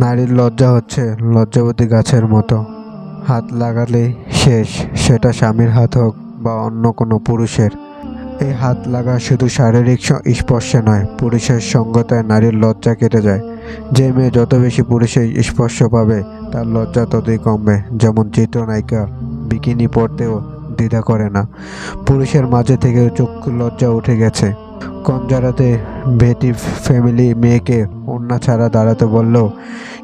নারীর লজ্জা হচ্ছে লজ্জাবতী গাছের মতো। হাত লাগালেই শেষ, সেটা স্বামীর হাত হোক বা অন্য কোনো পুরুষের। এই হাত লাগা শুধু শারীরিক স্পর্শে নয়, পুরুষের সঙ্গতায় নারীর লজ্জা কেটে যায়। যে মেয়ে যত বেশি পুরুষের স্পর্শ পাবে তার লজ্জা ততই কমবে। যেমন চিত্রনায়িকা বিকিনি পরতেও দ্বিধা করে না, পুরুষের মাঝে থেকে চক্ষু লজ্জা উঠে গেছে। কঞ্জারাতে বেটি ফ্যামিলি মেয়েকে ওড়না ছাড়া দাঁড়াতে বললেও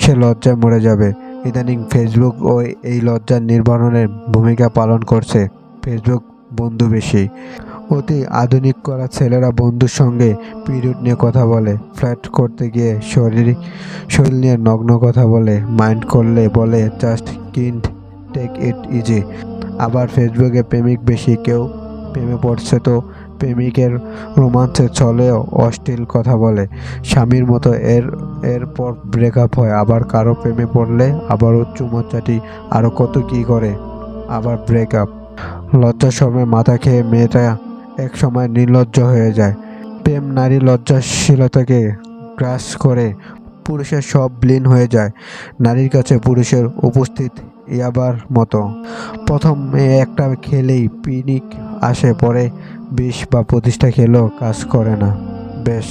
সে লজ্জায় মরে যাবে। ইদানিং ফেসবুক ও এই লজ্জার নির্বারণের ভূমিকা পালন করছে। ফেসবুক বন্ধু বেশি অতি আধুনিক করা ছেলেরা বন্ধুর সঙ্গে পিরিয়ড নিয়ে কথা বলে, ফ্ল্যাট করতে গিয়ে শরীর নিয়ে নগ্ন কথা বলে, মাইন্ড করলে বলে just kind take it easy. আবার ফেসবুকে প্রেমিক বেশি, কেউ প্রেমে পড়ছে তো প্রেমিকের রোমান্সের ছলেও অশ্লীল কথা বলে, স্বামীর মতো। এরপর ব্রেকআপ হয়। আবার কারো প্রেমে পড়লে আবারও চুমোচাটি, আরও কত কী করে, আবার ব্রেকআপ। লজ্জার সময় মাথা খেয়ে মেয়েটা এক সময় নির্লজ্জ হয়ে যায়। প্রেম নারী লজ্জাশীলতাকে গ্রাস করে, পুরুষের সব বিলীন হয়ে যায়। নারীর কাছে পুরুষের উপস্থিত ইয়াবার মতো। প্রথম একটা খেলেই পিনিক আসে, পরে 20 বা 25টা খেলেও কাজ করে না। বেশ,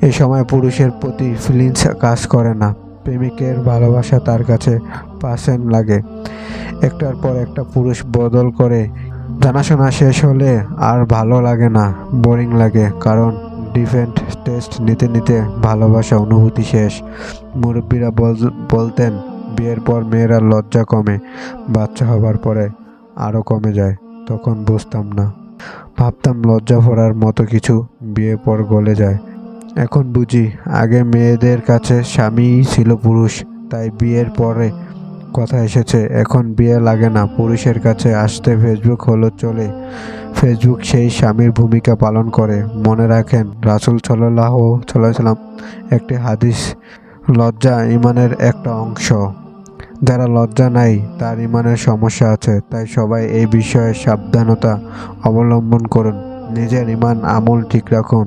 এই সময় পুরুষের প্রতি ফিলিংস কাজ করে না। প্রেমিকের ভালোবাসা তার কাছে পার্সেন্ট লাগে। একটার পর একটা পুরুষ বদল করে। জানাশোনা শেষ হলে আর ভালো লাগে না, বোরিং লাগে। কারণ ডিফারেন্ট টেস্ট নিতে নিতে ভালোবাসা অনুভূতি শেষ। মুরব্বীরা বলতেন বিয়ের পর মেয়েরা লজ্জা কমে, বাচ্চা হবার পরে আরও কমে যায়। তখন বুঝতাম না, ভাবতাম লজ্জা ভরার মতো কিছু বিয়ের পর গলে যায়। এখন বুঝি আগে মেয়েদের কাছে স্বামীই ছিল পুরুষ, তাই বিয়ের পরে কথা এসেছে। এখন বিয়ে লাগে না, পুরুষের কাছে আসতে ফেসবুক হলো চলে। ফেসবুক সেই স্বামীর ভূমিকা পালন করে। মনে রাখেন, রাসূল সাল্লাল্লাহু আলাইহি ওয়াসাল্লাম একটি হাদিস, লজ্জা ঈমানের একটা অংশ। যারা লজ্জা নাই তার ঈমানের সমস্যা আছে। তাই সবাই এই বিষয়ে সাবধানতা অবলম্বন করুন, নিজের ঈমান আমল ঠিক রাখুন।